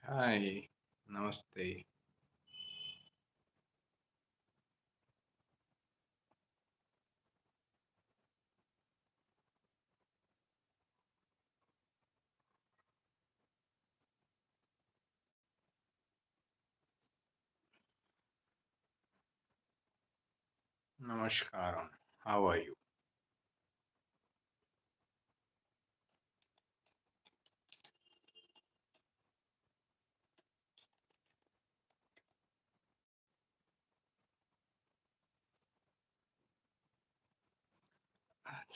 Hi, namaste, namaskaram. How are you?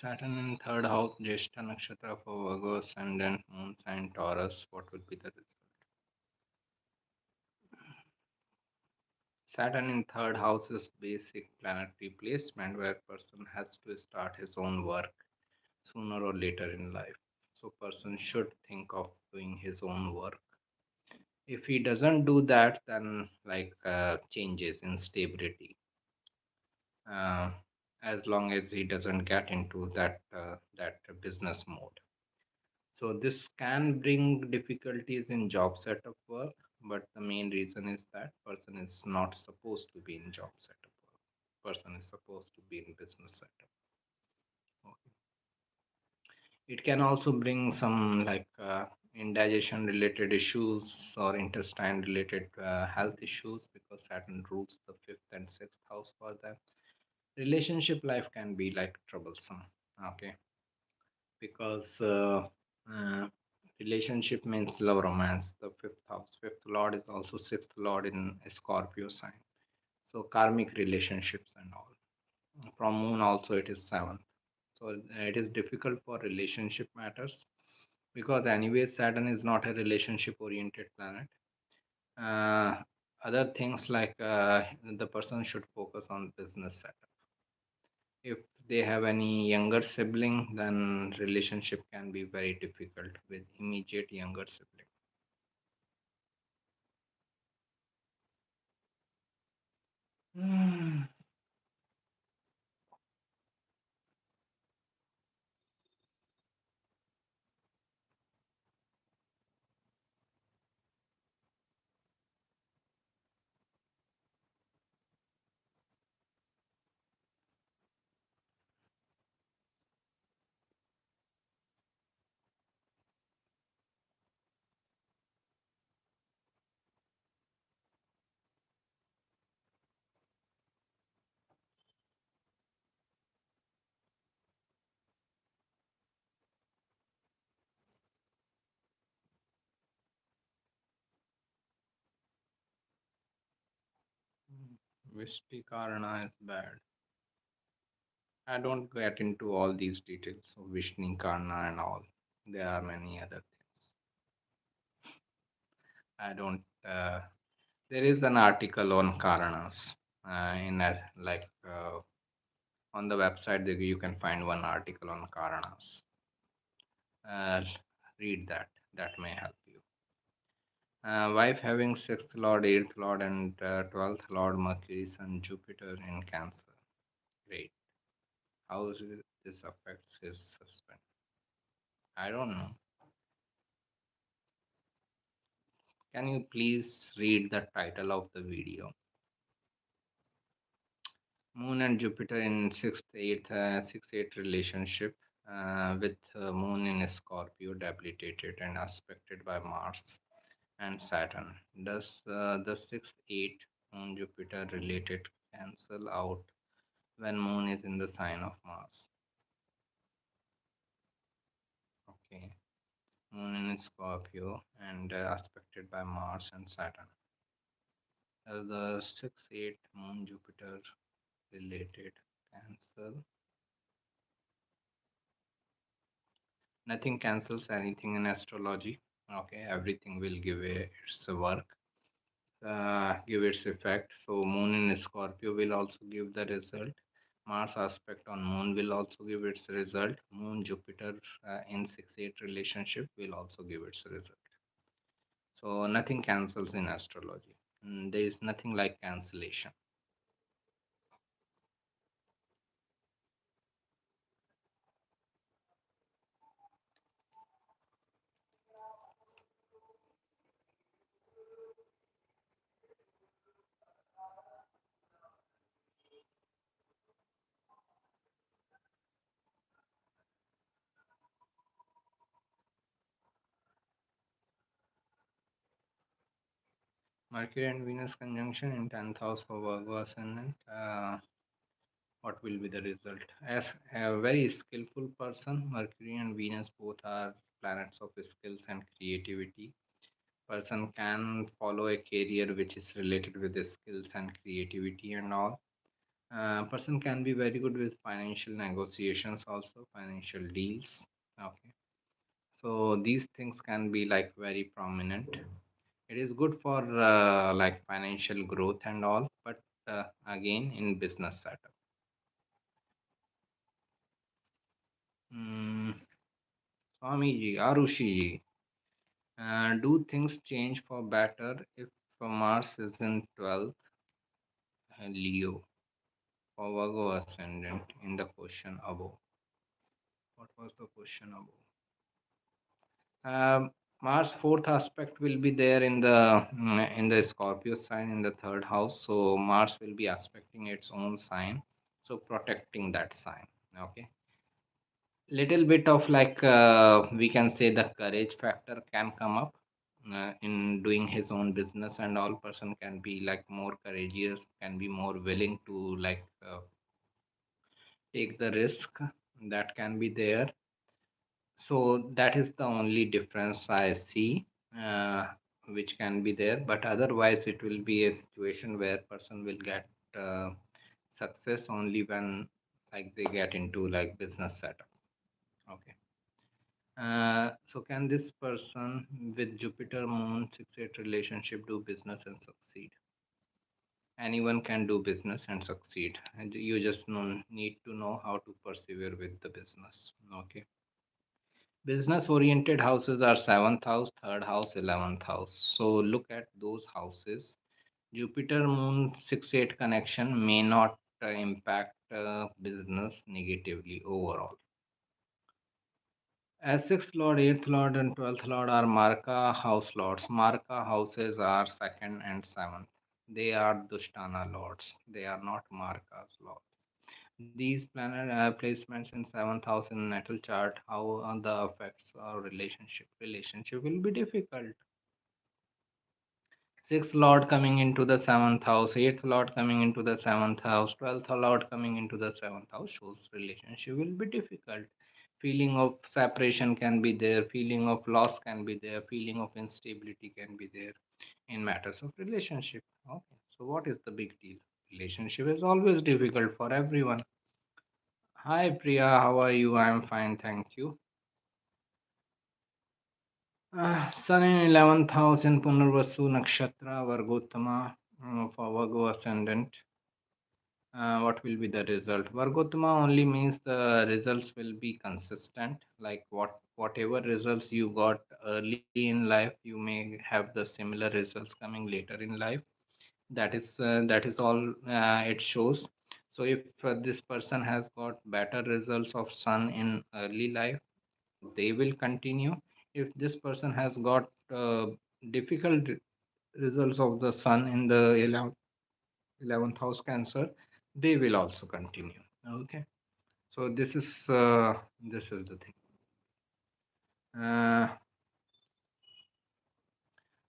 Saturn in third house, Jyeshta nakshatra for Virgo, ascendant, moon sign Taurus. What will be the result? Saturn in third house is basic planetary placement where person has to start his own work sooner or later in life. So person should think of doing his own work. If he doesn't do that, then changes, instability. uh, as long as he doesn't get into that business mode. So this can bring difficulties in job setup work, but the main reason is that person is not supposed to be in job setup work. Person is supposed to be in business setup. Okay. It can also bring some indigestion related issues or intestine related health issues because Saturn rules the fifth and sixth house for them. Relationship life can be like troublesome. Okay, because uh, relationship means love, romance, the fifth house. Fifth lord is also sixth lord in a Scorpio sign, so karmic relationships and all. From moon also it is seventh, so it is difficult for relationship matters because anyway Saturn is not a relationship oriented planet. uh, Other things the person should focus on business setup. If they have any younger sibling, then relationship can be very difficult with immediate younger sibling. Hmm. Vishtikarna is bad. I don't get into all these details of Vishnikarna and all. There are many other things. I don't. There is an article on Karanas on the website. You can find one article on Karanas. Uh, Read that. That may help you. Wife having sixth lord, eighth lord, and 12th lord Mercury, Sun, Jupiter in Cancer. Great. How this affects his husband? I don't know. Can you please read the title of the video? Moon and Jupiter in sixth eight relationship with Moon in Scorpio, debilitated and aspected by Mars and Saturn. Does the sixth eight Moon Jupiter related cancel out when Moon is in the sign of Mars? Okay, Moon in Scorpio and aspected by Mars and Saturn. The 6 8 Moon Jupiter related cancel. Nothing cancels anything in astrology. Okay, everything will give its work, give its effect. So, Moon in Scorpio will also give the result. Mars aspect on Moon will also give its result. Moon Jupiter in 6 8 relationship will also give its result. So nothing cancels in astrology. There is nothing like cancellation. Mercury and Venus conjunction in 10th house for Virgo ascendant. What will be the result? As a very skillful person, Mercury and Venus both are planets of skills and creativity. Person can follow a career which is related with the skills and creativity and all. Person can be very good with financial negotiations, also financial deals. Okay, so these things can be like very prominent. It is good for like financial growth and all, but again in business setup. Mm, Swamiji, Arushi, do things change for better if Mars is in 12th, Leo, for Virgo ascendant in the question above? What was the question above? Mars fourth aspect will be there in the Scorpio sign in the third house. So Mars will be aspecting its own sign, so protecting that sign. Okay, little bit of like we can say the courage factor can come up in doing his own business, and all person can be like more courageous, can be more willing to like take the risk that can be there. So that is the only difference I see, uh, which can be there. But otherwise, it will be a situation where person will get success only when like they get into like business setup. Okay. So can this person with Jupiter Moon 6-8 relationship do business and succeed? Anyone can do business and succeed, and you just need to know how to persevere with the business. Okay. Business oriented houses are seventh house, third house, 11th house. So look at those houses. Jupiter Moon 6-8 connection may not impact business negatively overall. As sixth lord, eighth lord, and 12th lord are Marka house lords. Marka houses are second and seventh. They are Dushtana lords. They are not Marka's lords. These planet placements in seventh house in natal chart, how the effects or relationship will be difficult. Sixth lord coming into the seventh house, eighth lord coming into the seventh house, 12th lord coming into the seventh house shows relationship will be difficult. Feeling of separation can be there, feeling of loss can be there, feeling of instability can be there in matters of relationship. Okay, so what is the big deal? Relationship is always difficult for everyone. Hi Priya, how are you? I'm fine, thank you. Sun in 11th house in Punarvasu Nakshatra, Vargottama, for Virgo ascendant. What will be the result? Vargottama only means the results will be consistent. Like whatever results you got early in life, you may have the similar results coming later in life. That is all it shows. So if this person has got better results of sun in early life, they will continue. If this person has got difficult results of the sun in the 11th house cancer, they will also continue. Okay, so this is the thing. uh,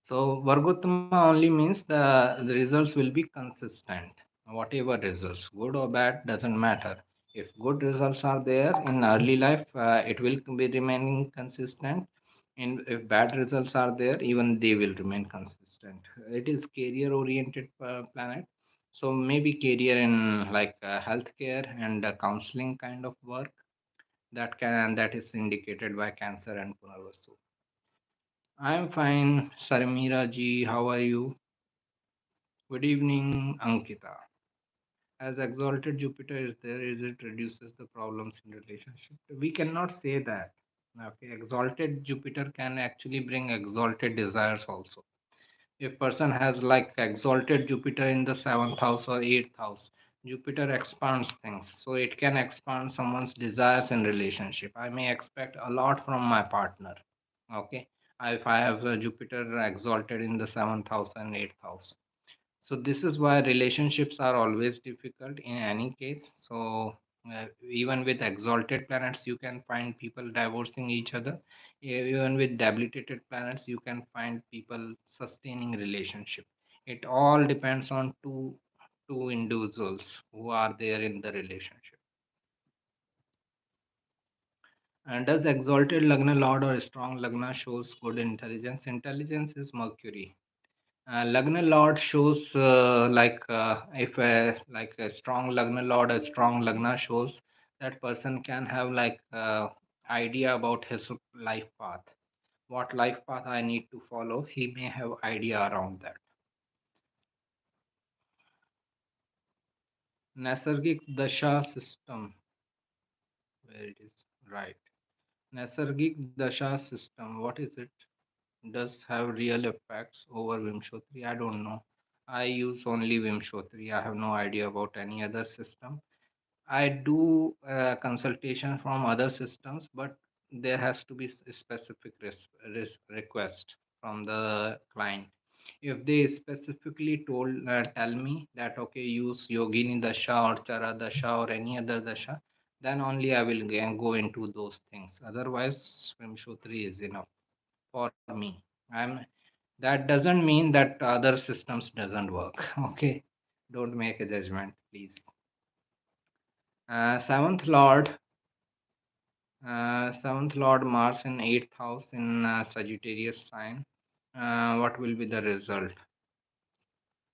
So Vargottama only means the results will be consistent. Whatever results, good or bad, doesn't matter. If good results are there in early life, it will be remaining consistent. And if bad results are there, even they will remain consistent. It is career oriented planet. So maybe career in like healthcare and counseling kind of work that is indicated by Cancer and Punarvasu. I'm fine, Sarmira ji. How are you? Good evening, Ankita. As exalted Jupiter is there, is it reduces the problems in relationship? We cannot say that. Okay, exalted Jupiter can actually bring exalted desires also. If person has like exalted Jupiter in the seventh house or eighth house, Jupiter expands things, so it can expand someone's desires in relationship. I may expect a lot from my partner. Okay, if I have Jupiter exalted in the seventh house and eighth house, so this is why relationships are always difficult in any case. So even with exalted planets, you can find people divorcing each other. Even with debilitated planets, you can find people sustaining relationship. It all depends on two individuals who are there in the relationship. And does exalted Lagna Lord or strong Lagna shows good intelligence? Intelligence is Mercury. Lagna Lord shows if like a strong Lagna Lord, a strong Lagna shows that person can have idea about his life path. What life path I need to follow, he may have idea around that. Nasargic Dasha system, where it is, right. Nasargic Dasha system, what is it? Does have real effects over Vimshotri? I don't know. I use only Vimshotri. I have no idea about any other system. I do consultation from other systems, but there has to be specific request from the client. If they specifically tell me that okay, use Yogini Dasha or Chara Dasha or any other Dasha, then only I will go into those things. Otherwise, Vimshotri is enough for me. I'm That doesn't mean that other systems doesn't work. Okay, don't make a judgment, please. Seventh Lord, seventh Lord Mars in eighth house in Sagittarius sign. What will be the result?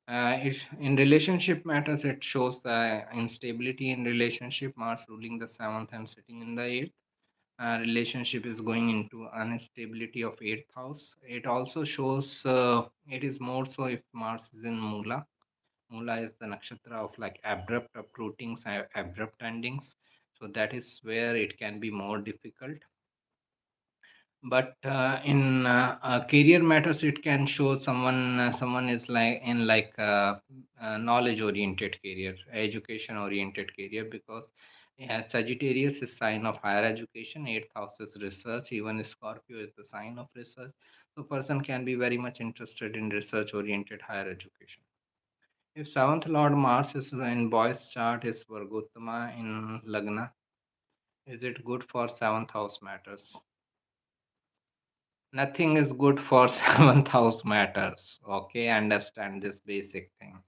It in relationship matters. It shows the instability in relationship. Mars ruling the seventh and sitting in the eighth. Relationship is going into instability of eighth house. It also shows it is more so if Mars is in Mula. Mula is the nakshatra of like abrupt uprootings, abrupt endings. So that is where it can be more difficult. But in career matters, it can show someone is like in knowledge oriented career, education oriented career, because Sagittarius is sign of higher education, eighth house is research, even Scorpio is the sign of research. So person can be very much interested in research oriented higher education. If seventh Lord Mars is in boy's chart is Vargottama in Lagna, is it good for seventh house matters? Nothing is good for seventh house matters. Okay, understand this basic thing.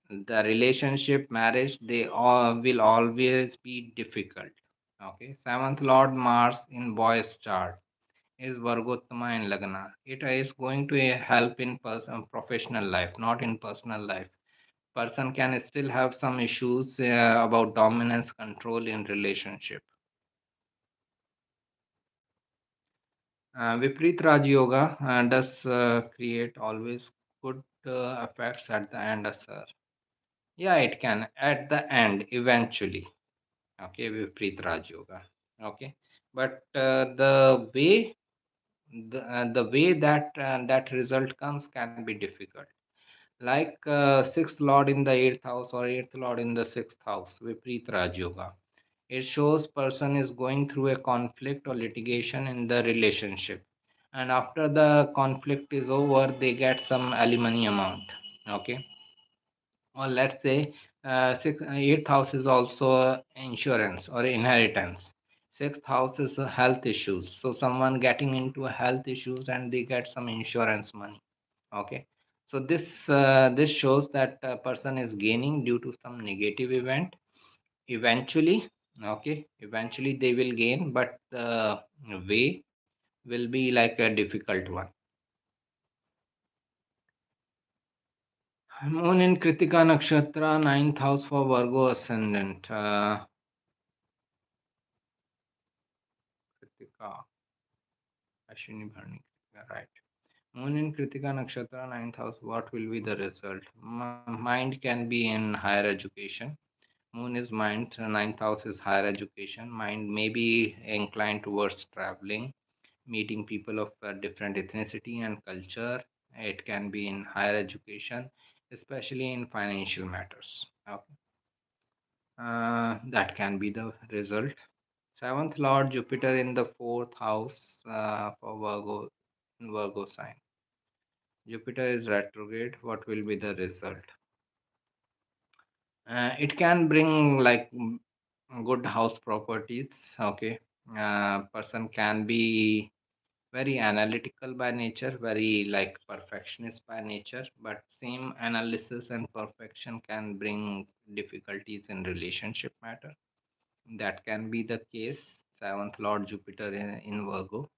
The relationship, marriage, they all will always be difficult. Okay, seventh Lord Mars in boy's chart is Vargottama in Lagna. It is going to help in professional life, not in personal life. Person can still have some issues about dominance, control in relationship. Viprit Raj Yoga does create always good effects at the end, sir. Yeah, it can at the end eventually. Okay, Viprit Raj Yoga. Okay, but the way that that result comes can be difficult. Like sixth lord in the eighth house or eighth lord in the sixth house, Viprit Raj Yoga. It shows person is going through a conflict or litigation in the relationship, and after the conflict is over, they get some alimony amount. Okay, or let's say eighth house is also insurance or inheritance. Sixth house is health issues. So someone getting into health issues and they get some insurance money. Okay, so this shows that a person is gaining due to some negative event eventually. Okay, eventually they will gain, but the way will be like a difficult one. Moon in Kritika Nakshatra, ninth house for Virgo ascendant. Kritika, Ashwini Bharani, Kritika, right. Moon in Kritika Nakshatra, ninth house, what will be the result? Mind can be in higher education. Moon is mind, ninth house is higher education. Mind may be inclined towards traveling, meeting people of different ethnicity and culture. It can be in higher education, especially in financial matters. Okay. That can be the result. Seventh Lord Jupiter in the fourth house for Virgo, Virgo sign. Jupiter is retrograde. What will be the result? It can bring good house properties. Okay, person can be very analytical by nature, very like perfectionist by nature, but same analysis and perfection can bring difficulties in relationship matter. That can be the case. Seventh Lord Jupiter in Virgo.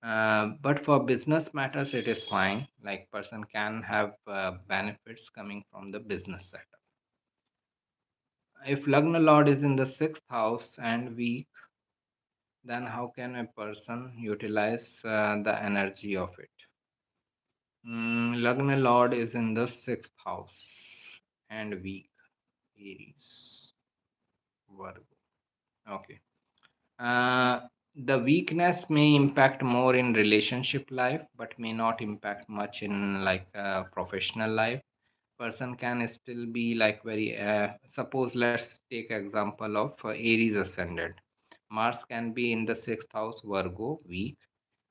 But for business matters, it is fine. Like person can have benefits coming from the business setup. If Lagna Lord is in the sixth house and weak, then how can a person utilize the energy of it? Lagna Lord is in the sixth house and weak. Aries, Virgo. Okay. The weakness may impact more in relationship life, but may not impact much in like professional life. Person can still be like very. Suppose let's take example of Aries ascendant. Mars can be in the sixth house, Virgo, weak.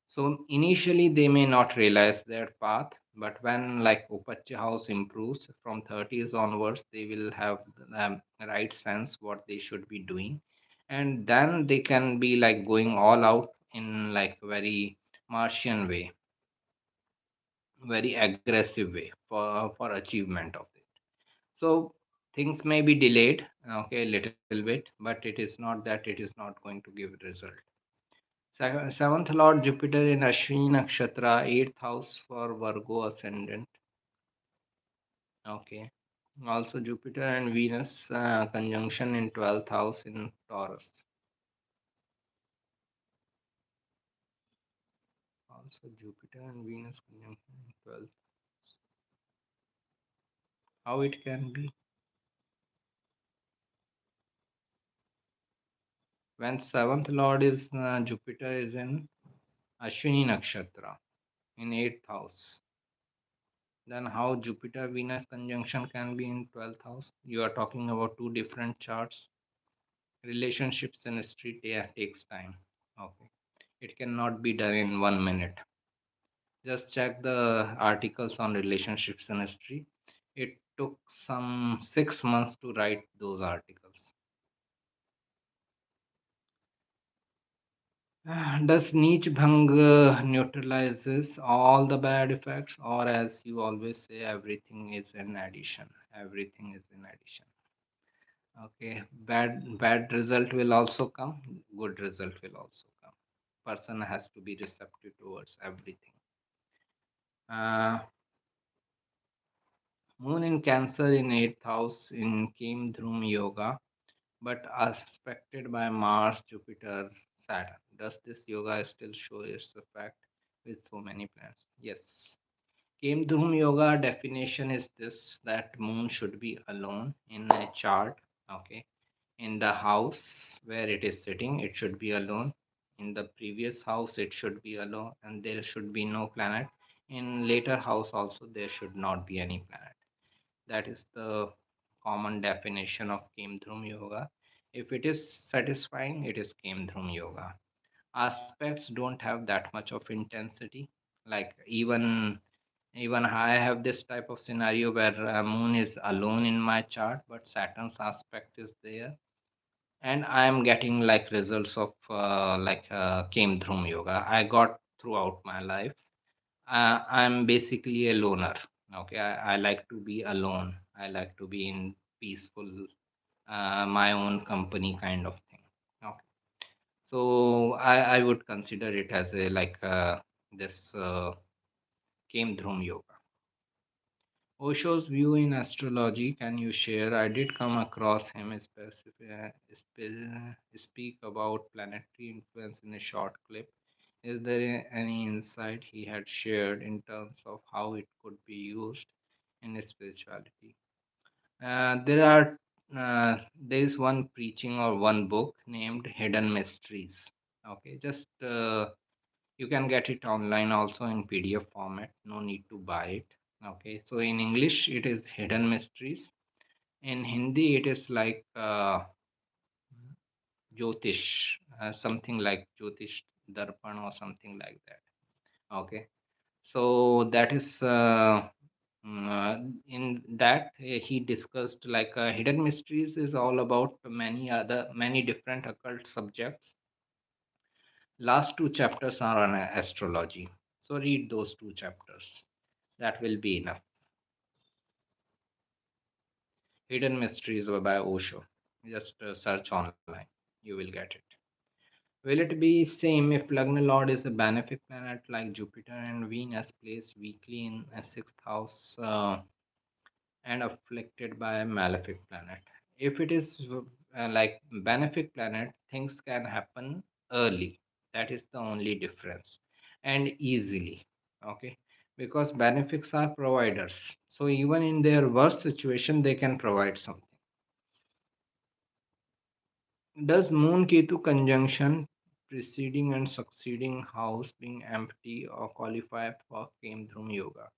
So initially they may not realize their path, but when like Upachya house improves from 30s onwards, they will have the right sense what they should be doing, and then they can be like going all out in like very Martian way, very aggressive way for achievement of it. So things may be delayed, okay, a little bit, but it is not that it is not going to give result. Seventh Lord Jupiter in Ashwini Nakshatra, eighth house for Virgo ascendant. Okay. Also Jupiter and Venus conjunction in 12th house in Taurus. Also Jupiter and Venus conjunction in 12th. How it can be? When seventh Lord is Jupiter is in Ashwini Nakshatra in 8th house. Then how Jupiter Venus conjunction can be in 12th house? You are talking about two different charts. Relationship synastry takes time. Okay. It cannot be done in 1 minute. Just check the articles on relationship synastry. It took some 6 months to write those articles. Does Nietzsche Bhang neutralizes all the bad effects, or as you always say, everything is in addition? Everything is in addition. Okay, bad result will also come, good result will also come. Person has to be receptive towards everything. Uh, Moon in Cancer in eighth house in Kim Dhrum Yoga, but aspected by Mars, Jupiter, Saturn. Does this yoga still show its effect with so many planets? Yes. Kim Dhrum Yoga definition is this, that Moon should be alone in a chart. Okay, in the house where it is sitting it should be alone, in the previous house it should be alone, and there should be no planet. In later house also there should not be any planet. That is the common definition of Kim Dhrum Yoga. If it is satisfying, it is Kim Dhrum Yoga. Aspects don't have that much of intensity. Like even I have this type of scenario where Moon is alone in my chart, but Saturn's aspect is there, and I am getting like results of came through yoga. I got throughout my life. I'm basically a loner. Okay, I like to be alone. I like to be in peaceful, my own company kind of thing. Okay, so I would consider it as a like this came through yoga. Osho's view in astrology, can you share? I did come across him speak about planetary influence in a short clip. Is there any insight he had shared in terms of how it could be used in spirituality? There is one preaching or one book named Hidden Mysteries. Okay, just you can get it online also in PDF format. No need to buy it. Okay, so in English it is Hidden Mysteries. In Hindi it is like Jyotish, something like Jyotish Darpan or something like that. Okay, so that is in that he discussed like Hidden Mysteries is all about many different occult subjects. Last two chapters are on astrology. So read those two chapters. That will be enough. Hidden Mysteries by Osho. Just search online. You will get it. Will it be same if Lagna Lord is a benefic planet like Jupiter and Venus placed weekly in a sixth house and afflicted by a malefic planet? If it is like benefic planet, things can happen early. That is the only difference, and easily. Okay, because benefics are providers, so even in their worst situation, they can provide something. Does Moon Ketu conjunction preceding and succeeding house being empty or qualify for Kemdrum Yoga?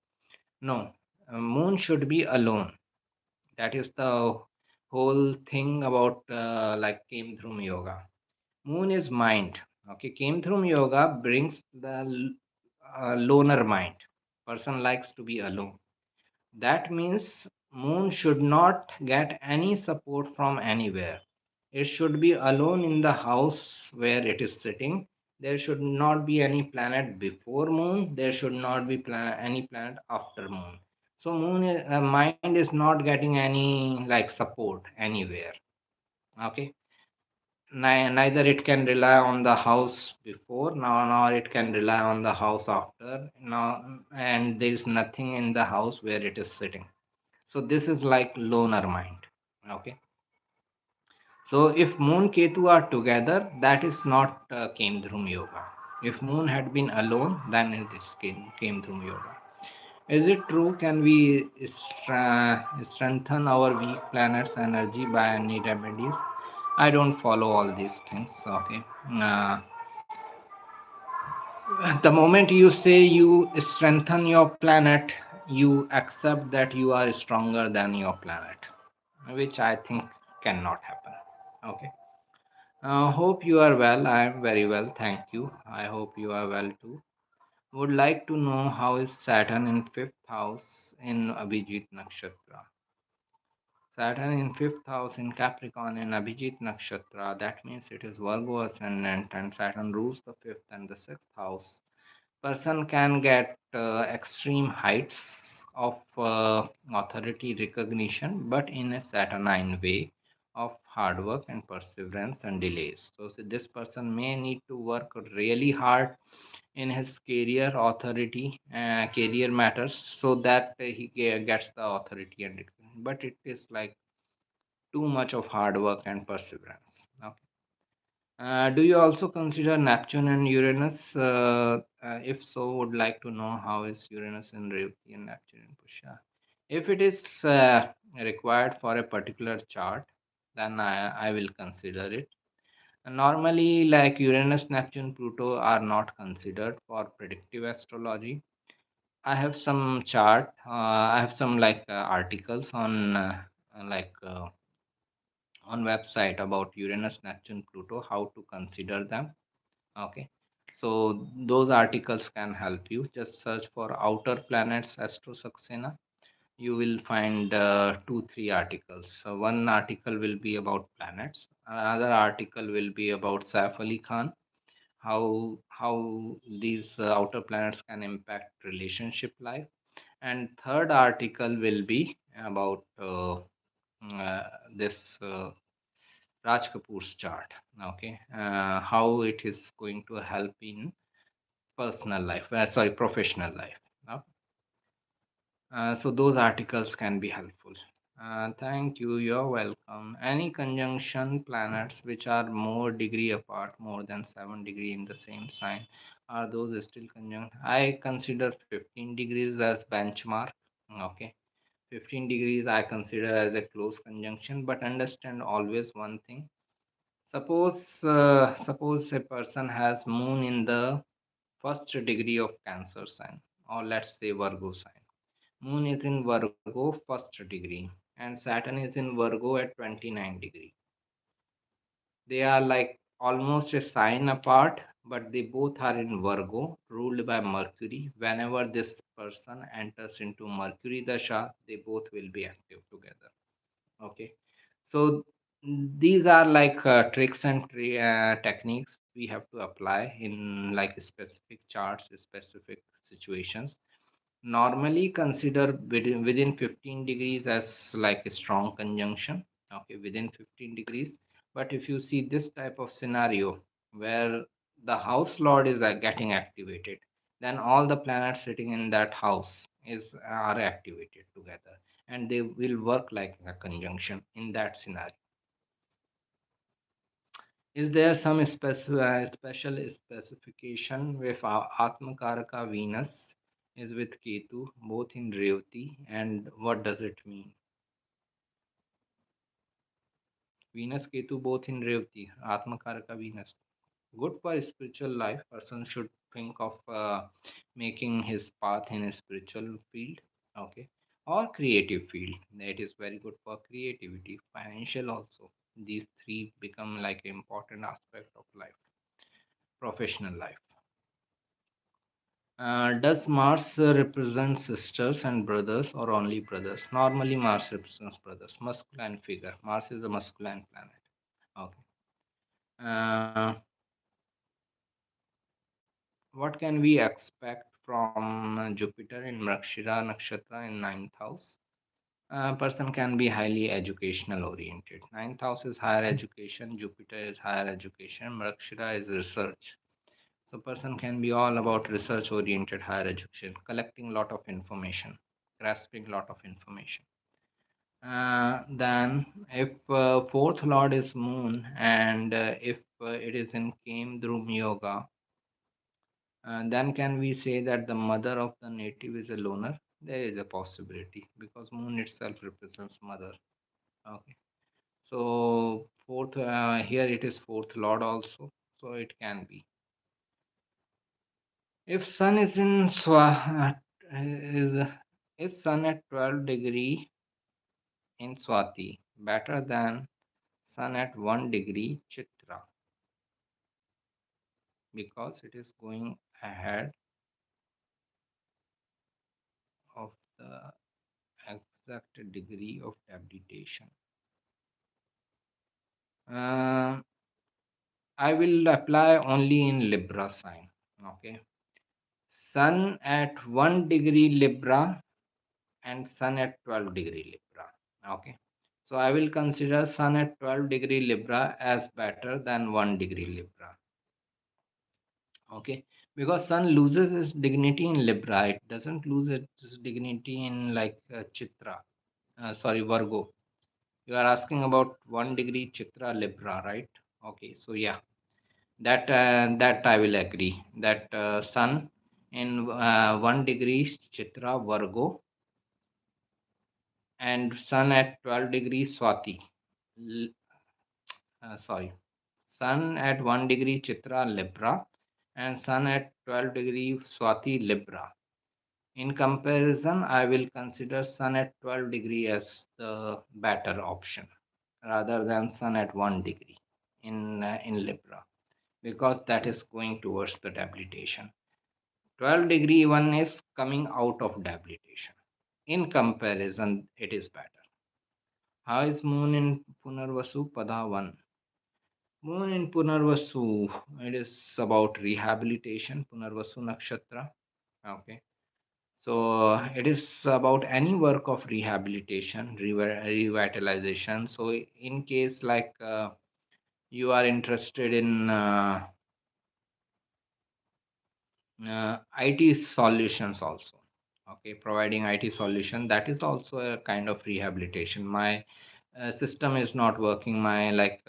No, Moon should be alone. That is the whole thing about like Kemdrum Yoga. Moon is mind. Okay, Kemdrum Yoga brings the loner mind. Person likes to be alone. That means moon should not get any support from anywhere. It should be alone in the house where it is sitting. There should not be any planet before moon. There should not be any planet after moon. So mind is not getting any like support anywhere. Okay. Neither it can rely on the house before now, nor it can rely on the house after now, and there is nothing in the house where it is sitting. So this is like loner mind. Okay. So if Moon Ketu are together, that is not Kemdrum Yoga. If Moon had been alone, then it is Kemdrum Yoga. Is it true? Can we strengthen our weak planet's energy by any remedies? I don't follow all these things. Okay. Uh, the moment you say you strengthen your planet, you accept that you are stronger than your planet, which I think cannot happen. Okay. Hope you are well. I am very well. Thank you. I hope you are well too. Would like to know how is Saturn in fifth house in Abhijit Nakshatra. Saturn in fifth house in Capricorn in Abhijit Nakshatra. That means it is Virgo ascendant, and Saturn rules the fifth and the sixth house. Person can get extreme heights of authority recognition, but in a saturnine way of hard work and perseverance and delays. So this person may need to work really hard in his career authority, career matters, so that he gets the authority and but it is like too much of hard work and perseverance. Okay. Do you also consider Neptune and Uranus? If so, would like to know how is Uranus in Revati and Neptune in Pusha. If it is required for a particular chart, then I will consider it. Normally, like Uranus, Neptune, Pluto are not considered for predictive astrology. I have some chart. I have some like articles on like on website about Uranus, Neptune, Pluto, how to consider them. Okay. So those articles can help you. Just search for outer planets Astro Saxena. You will find two, three articles. So one article will be about planets. Another article will be about Saif Ali Khan, how these outer planets can impact relationship life. And third article will be about this Raj Kapoor's chart. Okay, how it is going to help in personal life, sorry, professional life. No? So those articles can be helpful. Thank you. You're welcome. Any conjunction planets which are more degree apart, more than 7 degree in the same sign, are those still conjunct? I consider 15 degrees as benchmark. Okay, 15 degrees I consider as a close conjunction. But understand always one thing. Suppose a person has moon in the first degree of Cancer sign, or let's say Virgo sign. Moon is in Virgo first degree, and Saturn is in Virgo at 29 degree. They are like almost a sign apart, but they both are in Virgo, ruled by Mercury. Whenever this person enters into Mercury Dasha, they both will be active together. Okay. So these are like tricks and techniques we have to apply in like specific charts, specific situations. Normally consider within 15 degrees as like a strong conjunction, okay, within 15 degrees. But if you see this type of scenario where the house lord is getting activated, then all the planets sitting in that house is are activated together, and they will work like a conjunction in that scenario. Is there some special specification with Atmakaraka Venus is with Ketu, both in Revati, and what does it mean? Venus Ketu both in Revati, Atmakaraka Venus. Good for spiritual life. Person should think of making his path in a spiritual field, okay, or creative field. That is very good for creativity, financial also. These three become like important aspect of life, professional life. Does Mars represent sisters and brothers or only brothers? Normally, Mars represents brothers, masculine figure. Mars is a masculine planet. Okay. Uh, what can we expect from Jupiter in Mrikshira Nakshatra in ninth house? A person can be highly educational oriented. Ninth house is higher education, Jupiter is higher education, Mrikshira is research. So person can be all about research oriented higher education, collecting lot of information, grasping lot of information. Then if fourth lord is moon, and if it is in Kem Dhrum Yoga, then can we say that the mother of the native is a loner? There is a possibility because moon itself represents mother. Okay. So fourth, here it is fourth lord also, so it can be. If sun is in is sun at 12 degree in Swati better than sun at 1 degree Chitra, because it is going ahead of the exact degree of debilitation. Uh, I will apply only in Libra sign. Okay, sun at 1 degree Libra and sun at 12 degree Libra. Okay. So I will consider sun at 12 degree Libra as better than 1 degree Libra. Okay. Because sun loses its dignity in Libra. It doesn't lose its dignity in like Chitra. Sorry, Virgo. You are asking about 1 degree Chitra Libra, right? Okay. So yeah, that I will agree. That sun in 1 degree Chitra Virgo and sun at 12 degrees Swati. L- sorry, sun at 1 degree Chitra Libra and sun at 12 degree Swati Libra. In comparison, I will consider sun at 12 degree as the better option rather than sun at 1 degree in Libra, because that is going towards the debilitation. 12 degree one is coming out of debilitation. In comparison, it is better. How is moon in Punarvasu? Pada 1. Moon in Punarvasu, it is about rehabilitation, Punarvasu Nakshatra. Okay. So it is about any work of rehabilitation, revitalization. So in case like you are interested in IT solutions also. Okay, providing IT solution, that is also a kind of rehabilitation. My system is not working, my like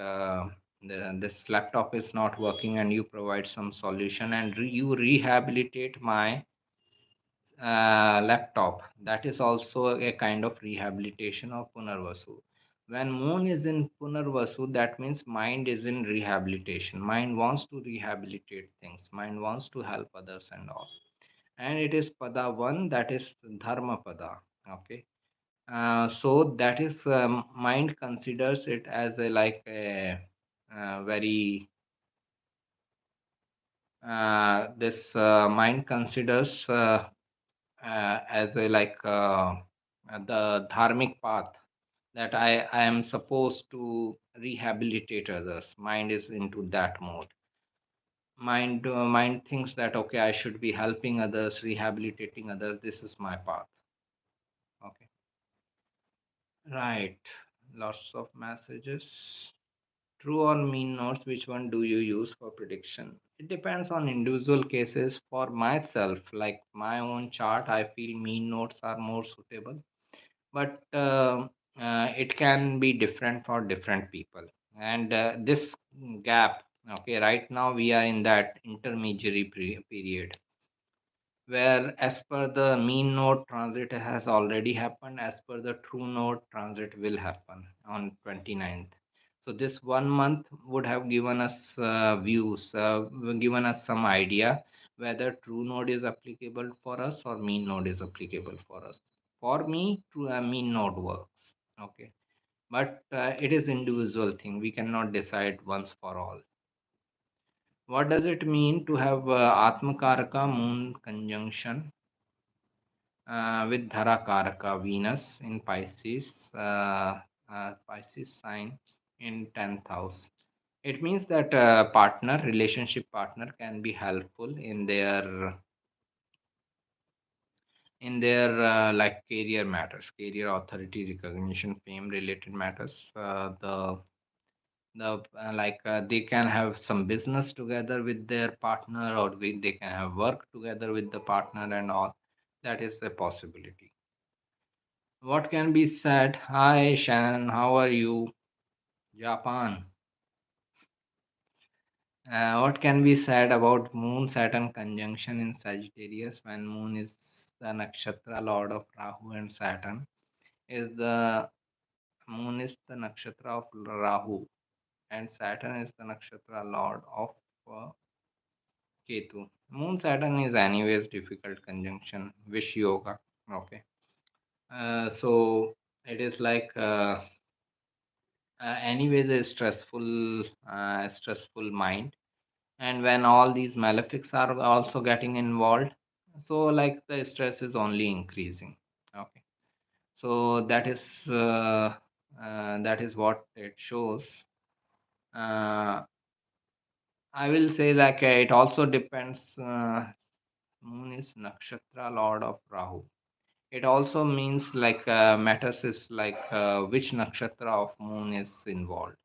this laptop is not working, and you provide some solution and you rehabilitate my laptop. That is also a kind of rehabilitation of Punarvasu. When moon is in Punarvasu, that means mind is in rehabilitation. Mind wants to rehabilitate things, mind wants to help others and all. And it is pada 1, that is dharma pada. Okay. So that is mind considers it as a like a, very this mind considers as a like the dharmic path. that I am supposed to rehabilitate others. Mind is into that mode. Mind thinks that okay, I should be helping others, rehabilitating others. This is my path. Okay, right. Lots of messages. True or mean notes, which one do you use for prediction? It depends on individual cases. For myself, like my own chart, I feel mean notes are more suitable, but it can be different for different people. And this gap, okay, right now we are in that intermediary period where as per the mean node transit has already happened, as per the true node transit will happen on 29th. So this 1 month would have given us views, given us some idea whether true node is applicable for us or mean node is applicable for us. For me, true mean node works. Okay, but it is individual thing. We cannot decide once for all. What does it mean to have Atmakaraka moon conjunction with Dharakaraka Venus in Pisces, Pisces sign in 10th house? It means that relationship partner can be helpful in their like career matters, career authority, recognition, fame related matters. They can have some business together with their partner, or they can have work together with the partner and all. That is a possibility. What can be said? Hi Shannon, how are you? Japan. What can be said about Moon Saturn conjunction in Sagittarius when Moon is the nakshatra lord of Rahu and Saturn? Is the Moon is the nakshatra of Rahu and Saturn is the nakshatra lord of uh, Ketu. Moon Saturn is anyways difficult conjunction. Wish yoga. Okay. So it is like anyways a stressful mind, and when all these malefics are also getting involved, so like the stress is only increasing. Okay. So that is what it shows. Uh, I will say like it also depends. Moon is nakshatra lord of Rahu. It also means like matters is like which nakshatra of moon is involved,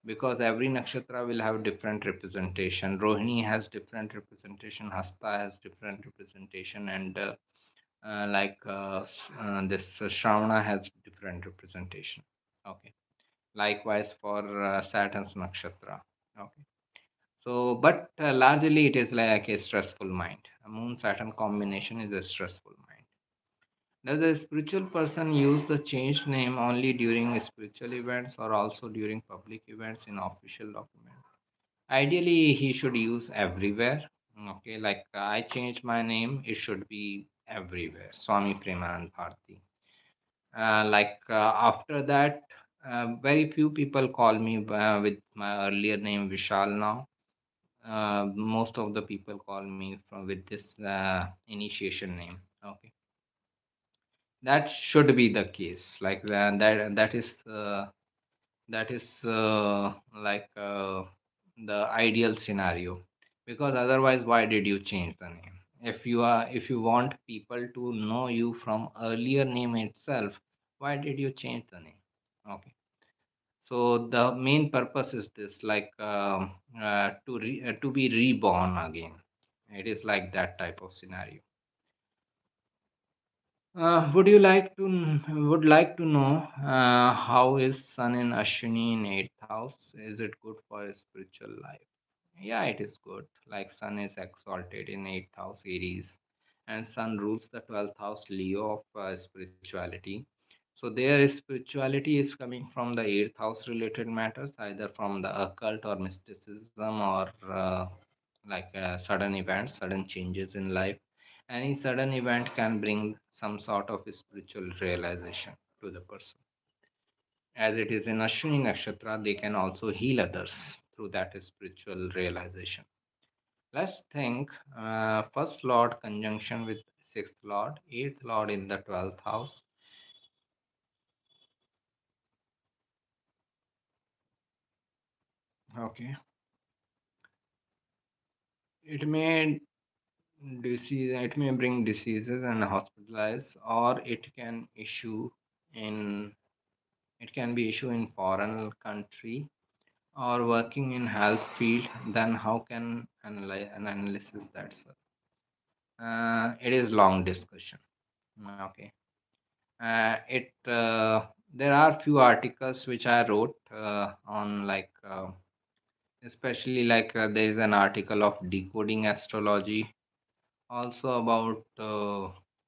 because every nakshatra will have different representation. Rohini has different representation, Hasta has different representation, and this Shravana has different representation. Okay. Likewise for Saturn's nakshatra. Okay. So, but largely it is like a stressful mind. A Moon Saturn combination is a stressful mind. Does a spiritual person use the changed name only during spiritual events or also during public events in official documents? Ideally, he should use everywhere. Okay, like I changed my name, it should be everywhere. Swami Premanand Bharti. After that, very few people call me with my earlier name Vishal now. Most of the people call me from with this initiation name. Okay, that should be the case. Like that is the ideal scenario, because otherwise why did you change the name? If you want people to know you from earlier name itself, why did you change the name? Okay. So the main purpose is this, like to be reborn again. It is like that type of scenario. Would like to know how is Sun in Ashwini in eighth house? Is it good for a spiritual life? Yeah, it is good. Like Sun is exalted in eighth house Aries, and Sun rules the 12th house Leo of spirituality. So their spirituality is coming from the eighth house related matters, either from the occult or mysticism, or sudden events, sudden changes in life. Any sudden event can bring some sort of spiritual realization to the person. As it is in Ashwini Nakshatra, they can also heal others through that spiritual realization. Let's think first Lord conjunction with sixth Lord, eighth Lord in the 12th house. Okay, it may it may bring diseases and hospitalize, or in it can be issue in foreign country or working in health field. Then how can an analysis that, sir? It is long discussion. Okay. It There are few articles which I wrote on, like, especially, like, there is an article of decoding astrology, also about,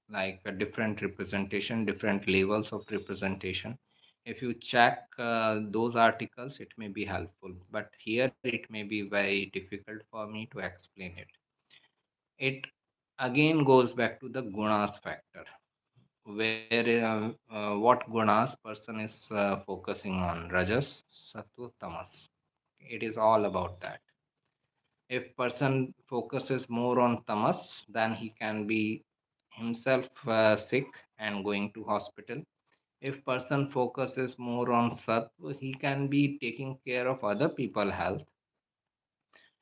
like, a different representation, different levels of representation. If you check those articles, it may be helpful, but here it may be very difficult for me to explain it. It again goes back to the gunas factor, where what gunas person is focusing on: rajas, sattva, tamas. It is all about that. If person focuses more on tamas, then he can be himself sick and going to hospital. If person focuses more on sattva, he can be taking care of other people health.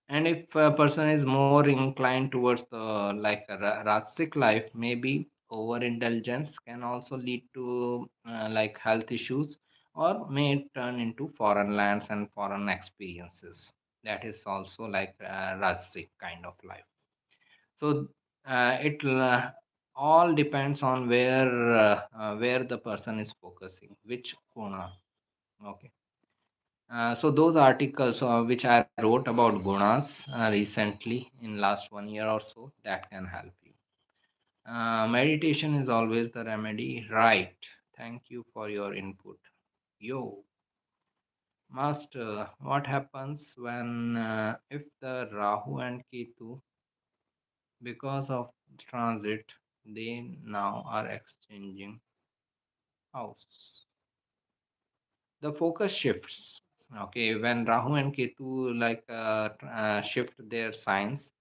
And if a person is more inclined towards the, like, a rasic life, maybe overindulgence can also lead to like health issues, or may turn into foreign lands and foreign experiences. That is also like a rasic kind of life. So it all depends on where the person is focusing, which guna. Okay. So those articles which I wrote about gunas recently in last 1 year or so, that can help you. Meditation is always the remedy, right? Thank you for your input. Yo, master, what happens when if the Rahu and Ketu, because of transit, they now are exchanging house? The focus shifts. Okay, when Rahu and Ketu, like, shift their signs,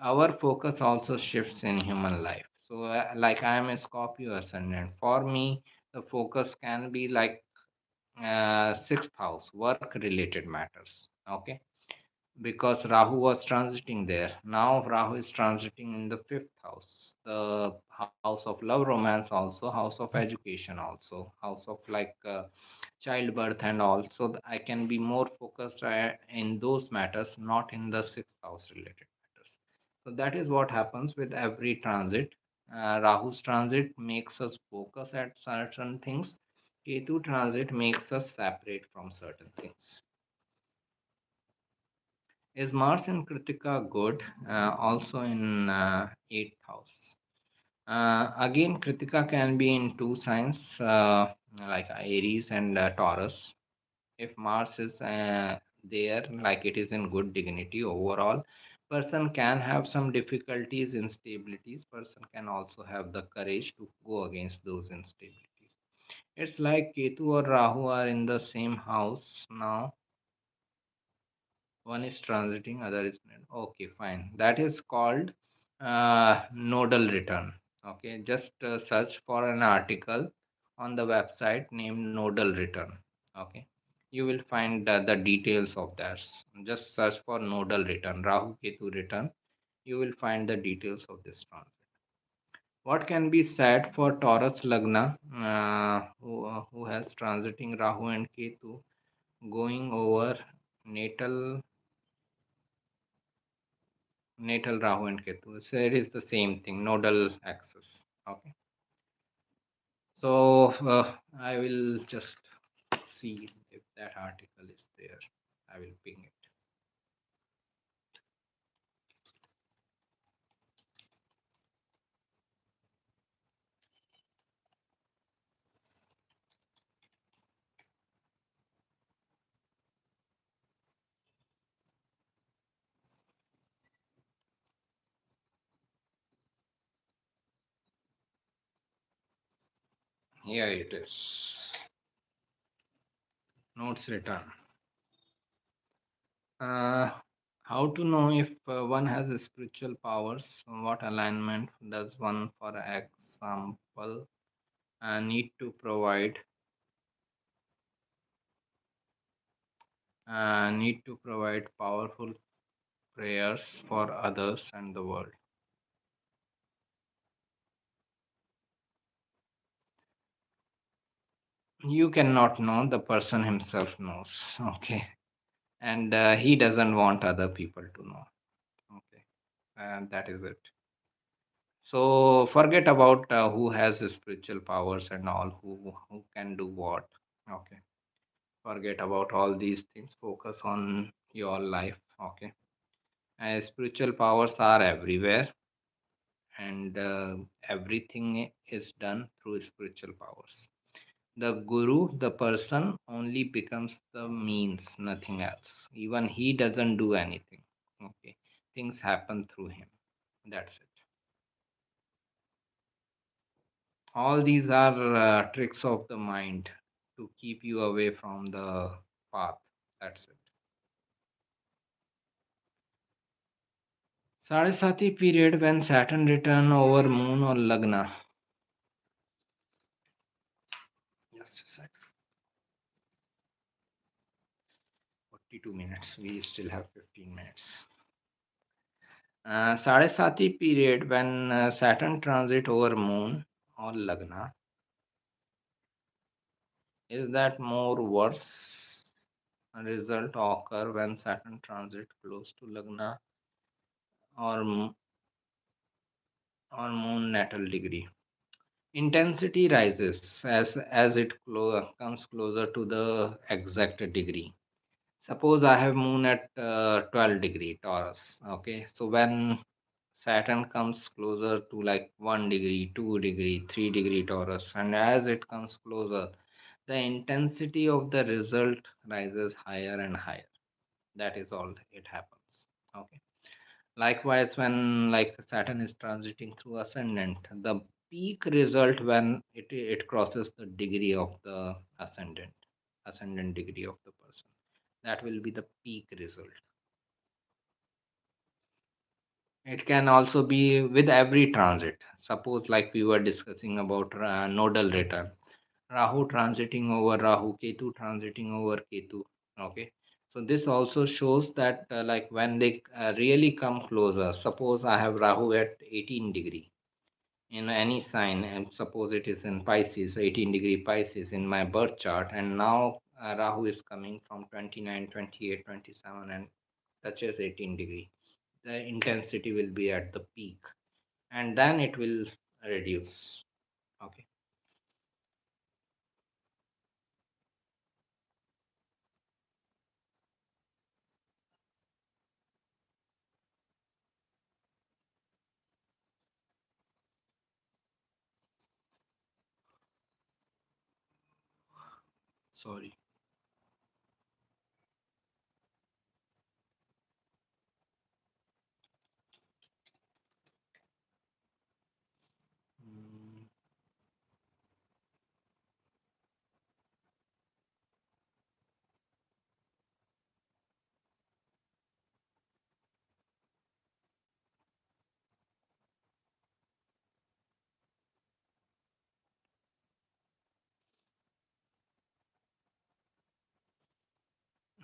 our focus also shifts in human life. So like, I am a Scorpio ascendant. For me, the focus can be like sixth house, work related matters. Okay, because Rahu was transiting there. Now Rahu is transiting in the fifth house, the house of love, romance, also house of education, also house of, like, childbirth and all. So I can be more focused in those matters, not in the sixth house related matters. So that is what happens with every transit. Rahu's transit makes us focus at certain things. Ketu transit makes us separate from certain things. Is Mars in Kritika good? Also in eighth house. Again, Kritika can be in two signs, like Aries and Taurus. If Mars is there, like, it is in good dignity overall, person can have some difficulties, instabilities. Person can also have the courage to go against those instabilities. It's like Ketu or Rahu are in the same house now. One is transiting, other is not. Okay, fine. That is called nodal return. Okay, just search for an article on the website named nodal return. Okay, you will find the details of that. Just search for nodal return, Rahu Ketu return. You will find the details of this transit. What can be said for Taurus Lagna, who has transiting Rahu and Ketu going over natal Rahu and Ketu? So it is the same thing, nodal axis. Okay. So I will just see if that article is there. I will ping it. Here it is. Notes written. Uh, how to know if one has spiritual powers? What alignment does one, for example, need to provide? need to provide powerful prayers for others and the world. You cannot know, the person himself knows. Okay. And he doesn't want other people to know. Okay. And that is it. So forget about who has spiritual powers and all, who can do what. Okay. Forget about all these things. Focus on your life. Okay. Spiritual powers are everywhere, and everything is done through spiritual powers. The guru, the person, only becomes the means, nothing else. Even he doesn't do anything. Okay. Things happen through him. That's it. All these are tricks of the mind to keep you away from the path. That's it. Sadhasati period when Saturn return over moon or lagna. Just a sec. 42 minutes. We still have 15 minutes. Sadhasati period when Saturn transit over moon or lagna. Is that more worse result occur when Saturn transit close to lagna or or moon natal degree? Intensity rises as it comes closer to the exact degree. Suppose I have moon at 12 degree Taurus. Okay, so when Saturn comes closer to like 1 degree, 2 degree, 3 degree Taurus, and as it comes closer, the intensity of the result rises higher and higher. That is all it happens. Okay. Likewise, when like Saturn is transiting through ascendant, the peak result when it crosses the degree of the ascendant degree of the person. That will be the peak result. It can also be with every transit. Suppose, like we were discussing about nodal return, Rahu transiting over Rahu, Ketu transiting over Ketu. Okay, so this also shows that like when they really come closer. Suppose I have Rahu at 18 degree in any sign, and suppose it is in Pisces, 18 degree Pisces in my birth chart, and now Rahu is coming from 29, 28, 27, and touches 18 degree. The intensity will be at the peak, and then it will reduce. Okay. Sorry. Mm,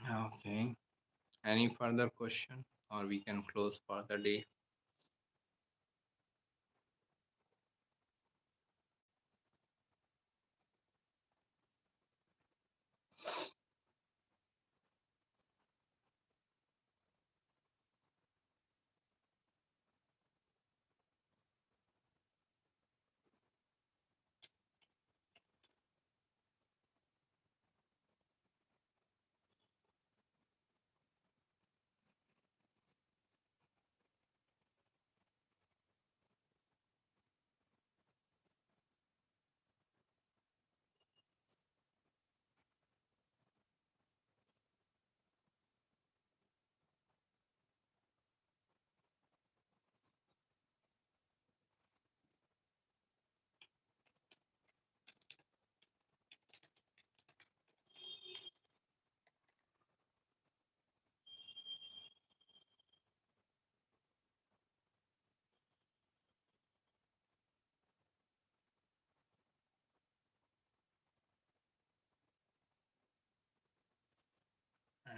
okay. Any further question, or we can close for the day?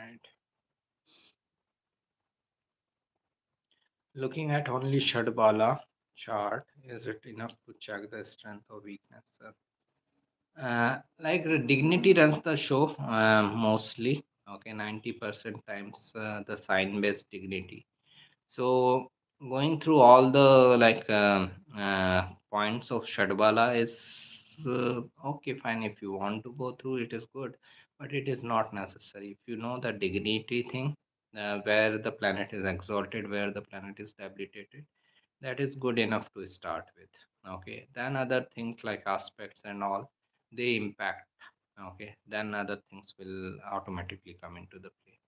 Right. Looking at only Shadbala chart, is it enough to check the strength or weakness? Like dignity runs the show mostly. Okay, 90% times the sign based dignity. So going through all the points of Shadbala is okay, fine. If you want to go through, it is good, but it is not necessary. If you know the dignity thing, where the planet is exalted, where the planet is debilitated, that is good enough to start with. Okay, then other things like aspects and all, they impact. Okay, then other things will automatically come into the play.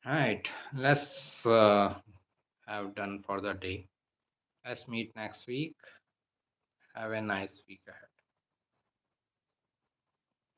Right, let's have done for the day. Let's meet next week. Have a nice week ahead.